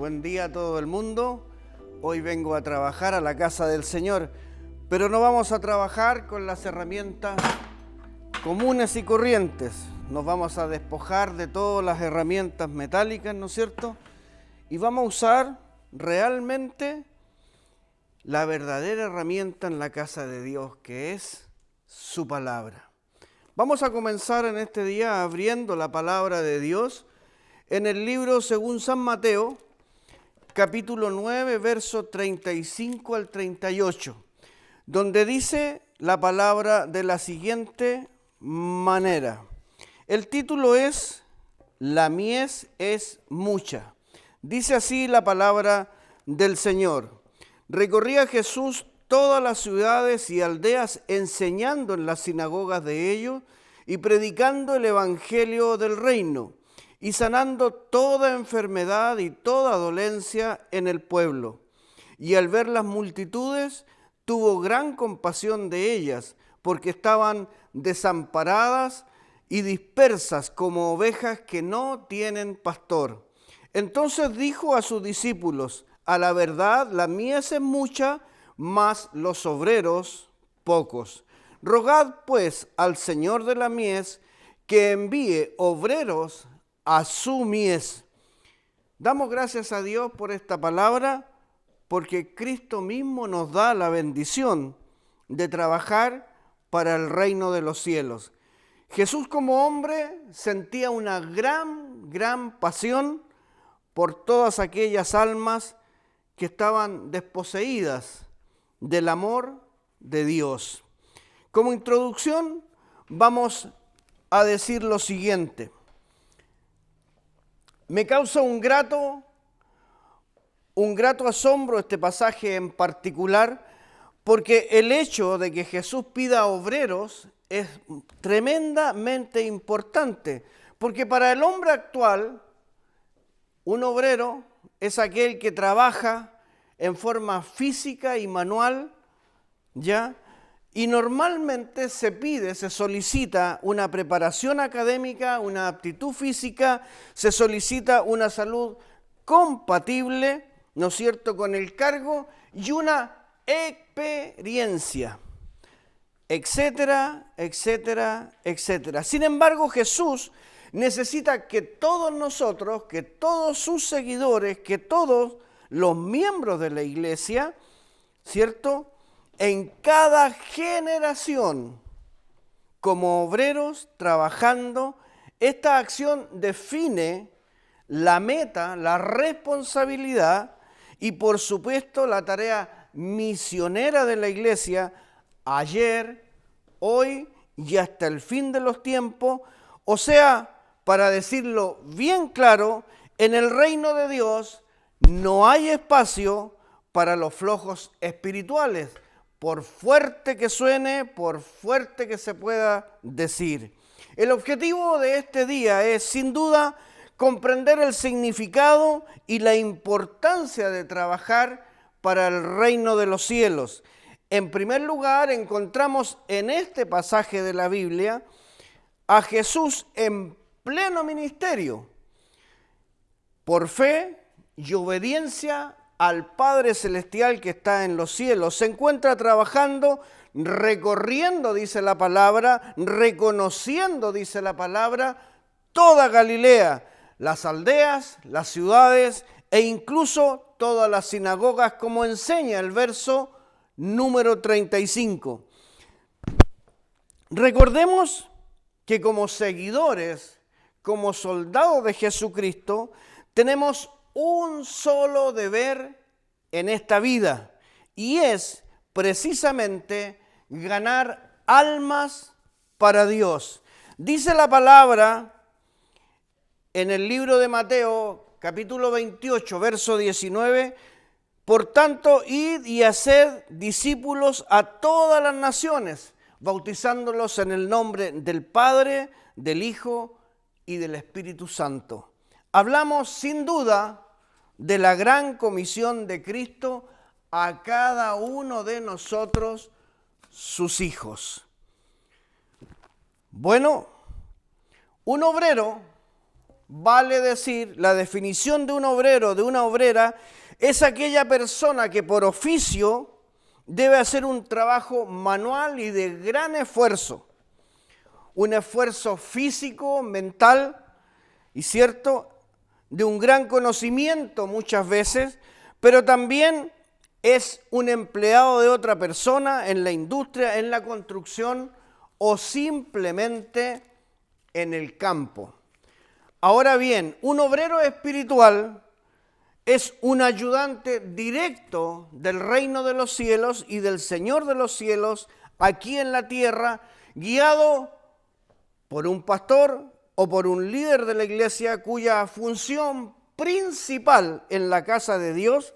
Buen día a todo el mundo. Hoy vengo a trabajar a la casa del Señor, pero no vamos a trabajar con las herramientas comunes y corrientes. Nos vamos a despojar de todas las herramientas metálicas, ¿no es cierto? Y vamos a usar realmente la verdadera herramienta en la casa de Dios, que es su palabra. Vamos a comenzar en este día abriendo la palabra de Dios en el libro según San Mateo, capítulo 9, verso 35 al 38, donde dice la palabra de la siguiente manera. El título es La mies es mucha. Dice así la palabra del Señor. Recorría Jesús todas las ciudades y aldeas, enseñando en las sinagogas de ellos y predicando el evangelio del reino, y sanando toda enfermedad y toda dolencia en el pueblo. Y al ver las multitudes, tuvo gran compasión de ellas, porque estaban desamparadas y dispersas como ovejas que no tienen pastor. Entonces dijo a sus discípulos: a la verdad, la mies es mucha, mas los obreros pocos. Rogad pues al Señor de la mies que envíe obreros a su mies. Damos gracias a Dios por esta palabra, porque Cristo mismo nos da la bendición de trabajar para el reino de los cielos. Jesús como hombre sentía una gran pasión por todas aquellas almas que estaban desposeídas del amor de Dios. Como introducción vamos a decir lo siguiente. Me causa un grato asombro este pasaje en particular, porque el hecho de que Jesús pida obreros es tremendamente importante, porque para el hombre actual, un obrero es aquel que trabaja en forma física y manual, ¿ya? Y normalmente se solicita una preparación académica, una aptitud física, se solicita una salud compatible, ¿no es cierto?, con el cargo y una experiencia, etcétera, etcétera, etcétera. Sin embargo, Jesús necesita que todos nosotros, que todos sus seguidores, que todos los miembros de la iglesia, ¿cierto?, en cada generación, como obreros trabajando, esta acción define la meta, la responsabilidad y por supuesto la tarea misionera de la iglesia ayer, hoy y hasta el fin de los tiempos. O sea, para decirlo bien claro, en el reino de Dios no hay espacio para los flojos espirituales, por fuerte que suene, por fuerte que se pueda decir. El objetivo de este día es, sin duda, comprender el significado y la importancia de trabajar para el reino de los cielos. En primer lugar, encontramos en este pasaje de la Biblia a Jesús en pleno ministerio, por fe y obediencia al Padre Celestial que está en los cielos. Se encuentra trabajando, recorriendo, dice la palabra, reconociendo, dice la palabra, toda Galilea, las aldeas, las ciudades e incluso todas las sinagogas, como enseña el verso número 35. Recordemos que como seguidores, como soldados de Jesucristo, tenemos un solo deber en esta vida, y es precisamente ganar almas para Dios. Dice la palabra en el libro de Mateo, capítulo 28, verso 19, por tanto, id y haced discípulos a todas las naciones, bautizándolos en el nombre del Padre, del Hijo y del Espíritu Santo. Hablamos sin duda de la gran comisión de Cristo a cada uno de nosotros, sus hijos. Bueno, un obrero vale decir, la definición de un obrero, de una obrera, es aquella persona que por oficio debe hacer un trabajo manual y de gran esfuerzo. Un esfuerzo físico, mental y cierto, de un gran conocimiento muchas veces, pero también es un empleado de otra persona en la industria, en la construcción o simplemente en el campo. Ahora bien, un obrero espiritual es un ayudante directo del reino de los cielos y del Señor de los cielos aquí en la tierra, guiado por un pastor o por un líder de la iglesia cuya función principal en la casa de Dios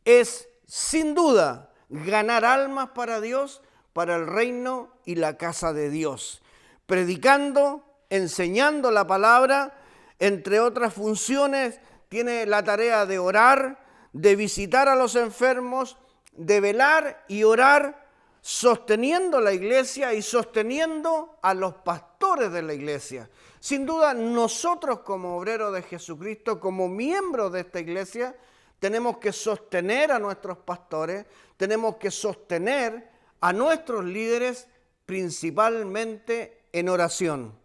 es, sin duda, ganar almas para Dios, para el reino y la casa de Dios, predicando, enseñando la palabra, entre otras funciones, tiene la tarea de orar, de visitar a los enfermos, de velar y orar, sosteniendo la iglesia y sosteniendo a los pastores de la iglesia. Sin duda, nosotros como obreros de Jesucristo, como miembros de esta iglesia, tenemos que sostener a nuestros pastores, tenemos que sostener a nuestros líderes, principalmente en oración.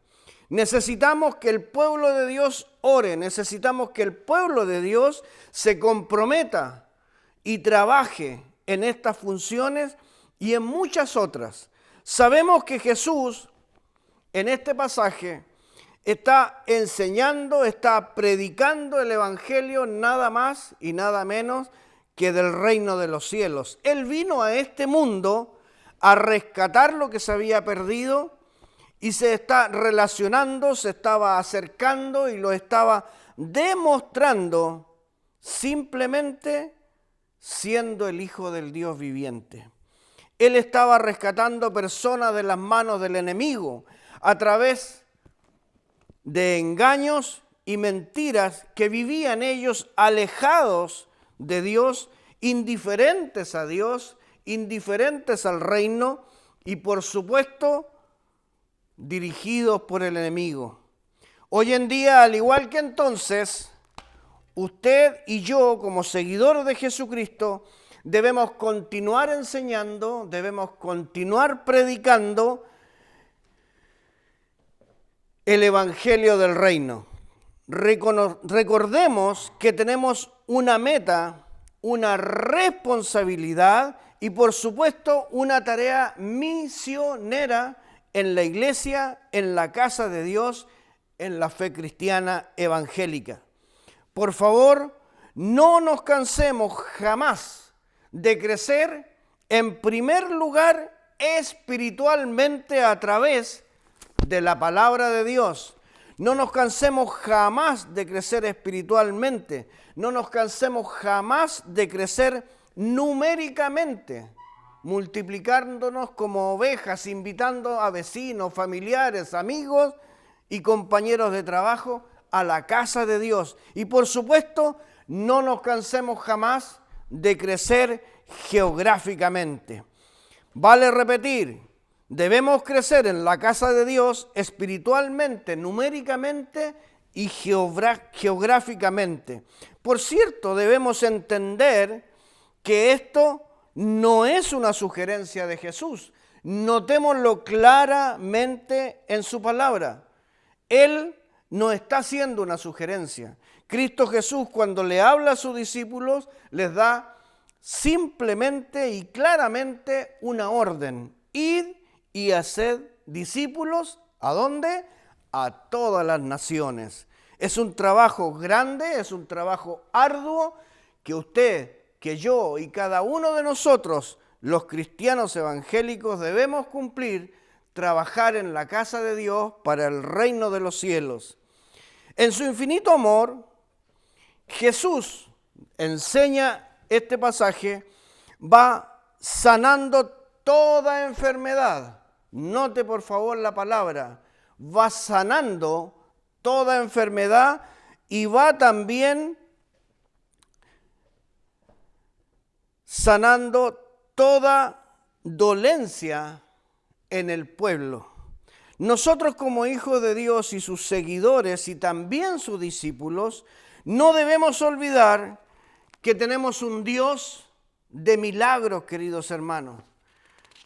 Necesitamos que el pueblo de Dios ore, necesitamos que el pueblo de Dios se comprometa y trabaje en estas funciones y en muchas otras. Sabemos que Jesús, en este pasaje, está enseñando, está predicando el Evangelio nada más y nada menos que del reino de los cielos. Él vino a este mundo a rescatar lo que se había perdido y se está relacionando, se estaba acercando y lo estaba demostrando simplemente siendo el Hijo del Dios viviente. Él estaba rescatando personas de las manos del enemigo a través de engaños y mentiras que vivían ellos alejados de Dios, indiferentes a Dios, indiferentes al reino y por supuesto dirigidos por el enemigo. Hoy en día, al igual que entonces, usted y yo como seguidores de Jesucristo debemos continuar enseñando, debemos continuar predicando el Evangelio del Reino. Recordemos que tenemos una meta, una responsabilidad y por supuesto una tarea misionera en la iglesia, en la casa de Dios, en la fe cristiana evangélica. Por favor, no nos cansemos jamás de crecer, en primer lugar, espiritualmente a través de la palabra de Dios. No nos cansemos jamás de crecer espiritualmente. No nos cansemos jamás de crecer numéricamente, multiplicándonos como ovejas, invitando a vecinos, familiares, amigos y compañeros de trabajo a la casa de Dios. Y por supuesto, no nos cansemos jamás de crecer geográficamente. Vale repetir, debemos crecer en la casa de Dios espiritualmente, numéricamente y geográficamente. Por cierto, debemos entender que esto no es una sugerencia de Jesús. Notémoslo claramente en su palabra. Él no está haciendo una sugerencia. Cristo Jesús, cuando le habla a sus discípulos, les da simplemente y claramente una orden: id y haced discípulos, ¿a dónde? A todas las naciones. Es un trabajo grande, es un trabajo arduo que usted, que yo y cada uno de nosotros, los cristianos evangélicos, debemos cumplir, trabajar en la casa de Dios para el reino de los cielos. En su infinito amor, Jesús enseña este pasaje, va sanando toda enfermedad. Note por favor la palabra, va sanando toda enfermedad y va también sanando toda dolencia en el pueblo. nosotros como hijos de Dios y sus seguidores y también sus discípulos, no debemos olvidar que tenemos un Dios de milagros, queridos hermanos.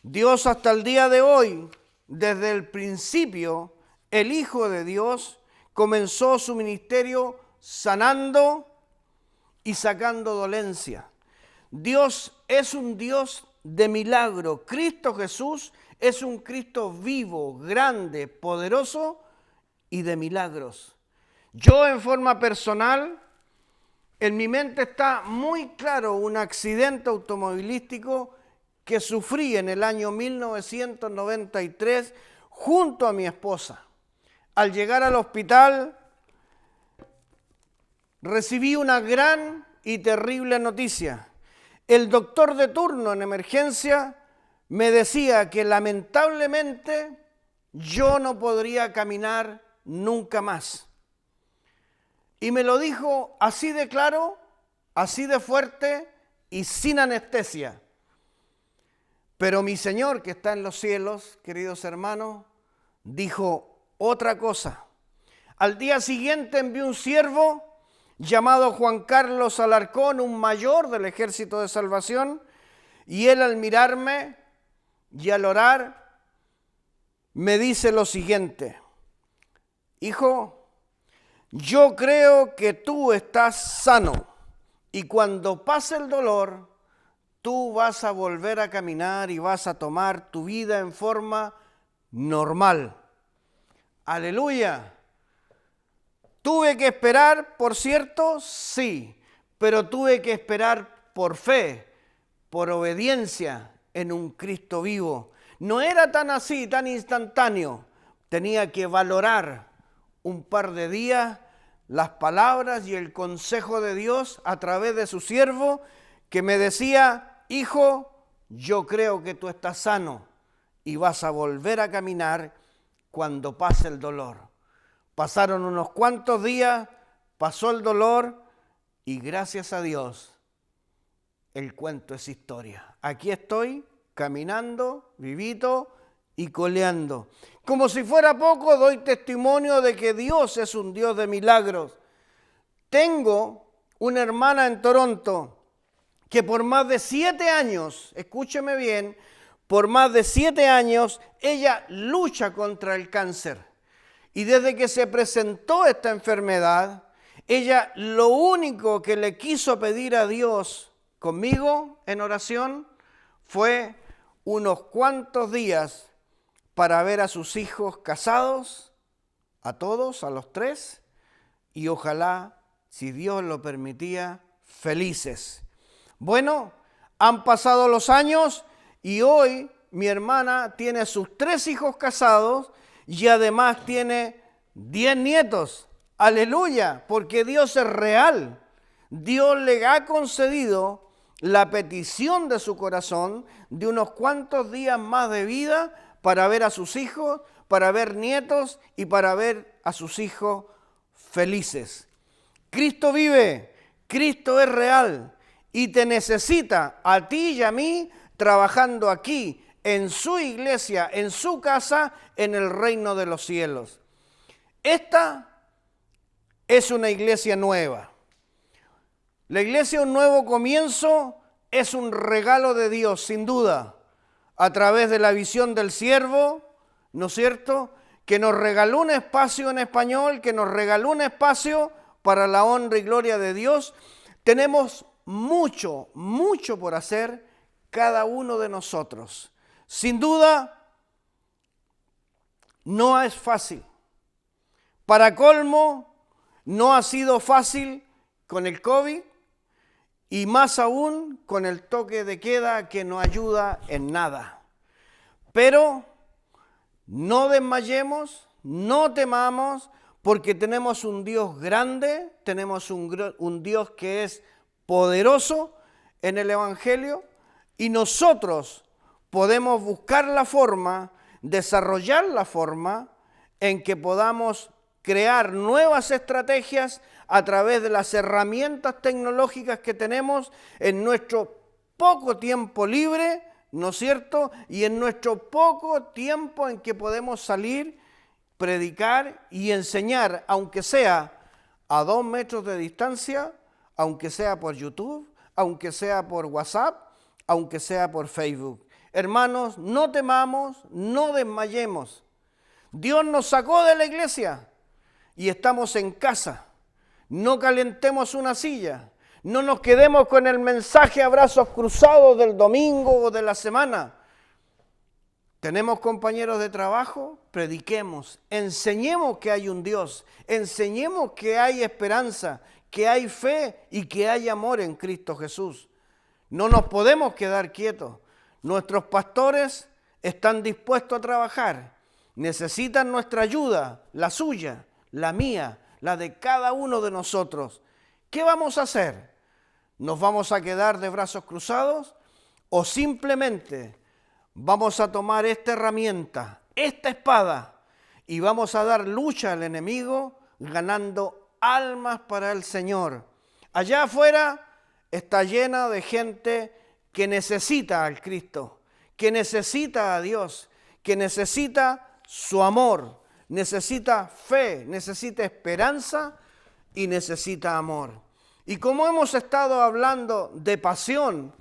Dios hasta el día de hoy, desde el principio, el Hijo de Dios comenzó su ministerio sanando y sacando dolencia. Dios es un Dios de milagro. Cristo Jesús es un Cristo vivo, grande, poderoso y de milagros. Yo en forma personal, en mi mente está muy claro un accidente automovilístico que sufrí en el año 1993 junto a mi esposa. Al llegar al hospital, recibí una gran y terrible noticia. El doctor de turno en emergencia me decía que lamentablemente yo no podría caminar nunca más. Y me lo dijo así de claro, así de fuerte y sin anestesia. Pero mi Señor que está en los cielos, queridos hermanos, dijo otra cosa. Al día siguiente envió un siervo llamado Juan Carlos Alarcón, un mayor del Ejército de Salvación, y él al mirarme y al orar me dice lo siguiente: hijo, yo creo que tú estás sano y cuando pase el dolor, tú vas a volver a caminar y vas a tomar tu vida en forma normal. Aleluya. ¿Tuve que esperar, por cierto? Sí, pero tuve que esperar por fe, por obediencia en un Cristo vivo. No era tan así, tan instantáneo. Tenía que valorar un par de días las palabras y el consejo de Dios a través de su siervo que me decía: hijo, yo creo que tú estás sano y vas a volver a caminar cuando pase el dolor. Pasaron unos cuantos días, pasó el dolor y gracias a Dios el cuento es historia. Aquí estoy caminando, vivito y coleando. Como si fuera poco, doy testimonio de que Dios es un Dios de milagros. Tengo una hermana en Toronto que por más de 7 años, escúcheme bien, por más de 7 años ella lucha contra el cáncer. Y desde que se presentó esta enfermedad, ella lo único que le quiso pedir a Dios conmigo en oración fue unos cuantos días para ver a sus hijos casados, a todos, a los 3, y ojalá, si Dios lo permitía, felices. Bueno, han pasado los años y hoy mi hermana tiene sus 3 hijos casados y además tiene 10 nietos. Aleluya, porque Dios es real. Dios le ha concedido la petición de su corazón de unos cuantos días más de vida para ver a sus hijos, para ver nietos y para ver a sus hijos felices. Cristo vive, Cristo es real y te necesita a ti y a mí trabajando aquí, en su iglesia, en su casa, en el reino de los cielos. Esta es una iglesia nueva. La iglesia, un nuevo comienzo, es un regalo de Dios, sin duda, a través de la visión del siervo, ¿no es cierto?, que nos regaló un espacio en español, que nos regaló un espacio para la honra y gloria de Dios. Tenemos mucho, mucho por hacer cada uno de nosotros. Sin duda, no es fácil. Para colmo, no ha sido fácil con el COVID y más aún con el toque de queda que no ayuda en nada. Pero no desmayemos, no temamos, porque tenemos un Dios grande, tenemos un Dios que es poderoso en el Evangelio y nosotros podemos buscar la forma, desarrollar la forma en que podamos crear nuevas estrategias a través de las herramientas tecnológicas que tenemos en nuestro poco tiempo libre, ¿no es cierto? Y en nuestro poco tiempo en que podemos salir predicar y enseñar, aunque sea a 2 metros de distancia, aunque sea por YouTube, aunque sea por WhatsApp, aunque sea por Facebook. Hermanos, no temamos, no desmayemos. Dios nos sacó de la iglesia y estamos en casa. No calentemos una silla. No nos quedemos con el mensaje a brazos cruzados del domingo o de la semana. ¿Tenemos compañeros de trabajo? Prediquemos, enseñemos que hay un Dios, enseñemos que hay esperanza, que hay fe y que hay amor en Cristo Jesús. No nos podemos quedar quietos. Nuestros pastores están dispuestos a trabajar. Necesitan nuestra ayuda, la suya, la mía, la de cada uno de nosotros. ¿Qué vamos a hacer? ¿Nos vamos a quedar de brazos cruzados o simplemente vamos a tomar esta herramienta, esta espada, y vamos a dar lucha al enemigo ganando almas para el Señor? Allá afuera está llena de gente que necesita al Cristo, que necesita a Dios, que necesita su amor, necesita fe, necesita esperanza y necesita amor. Y como hemos estado hablando de pasión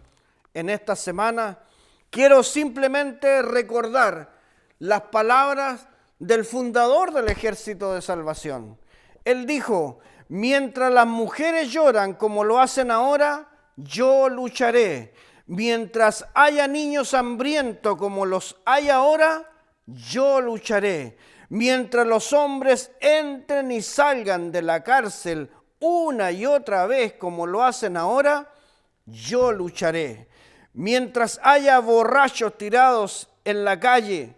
en esta semana, quiero simplemente recordar las palabras del fundador del Ejército de Salvación. Él dijo: mientras las mujeres lloran como lo hacen ahora, yo lucharé. Mientras haya niños hambrientos como los hay ahora, yo lucharé. Mientras los hombres entren y salgan de la cárcel una y otra vez como lo hacen ahora, yo lucharé. Mientras haya borrachos tirados en la calle,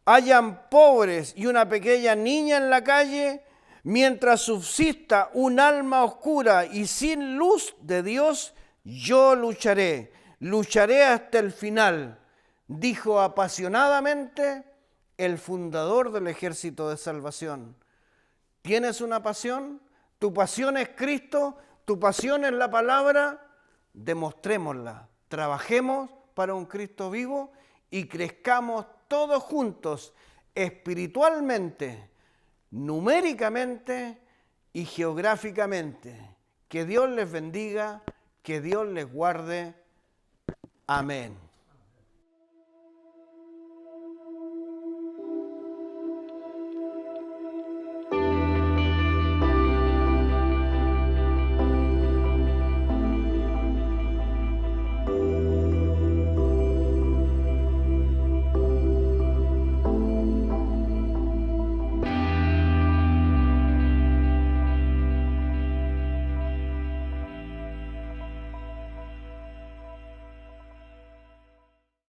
hayan pobres y una pequeña niña en la calle, mientras subsista un alma oscura y sin luz de Dios, yo lucharé, lucharé hasta el final, dijo apasionadamente el fundador del Ejército de Salvación. ¿Tienes una pasión? ¿Tu pasión es Cristo? ¿Tu pasión es la palabra? Demostrémosla. Trabajemos para un Cristo vivo y crezcamos todos juntos espiritualmente, numéricamente y geográficamente. Que Dios les bendiga, que Dios les guarde. Amén.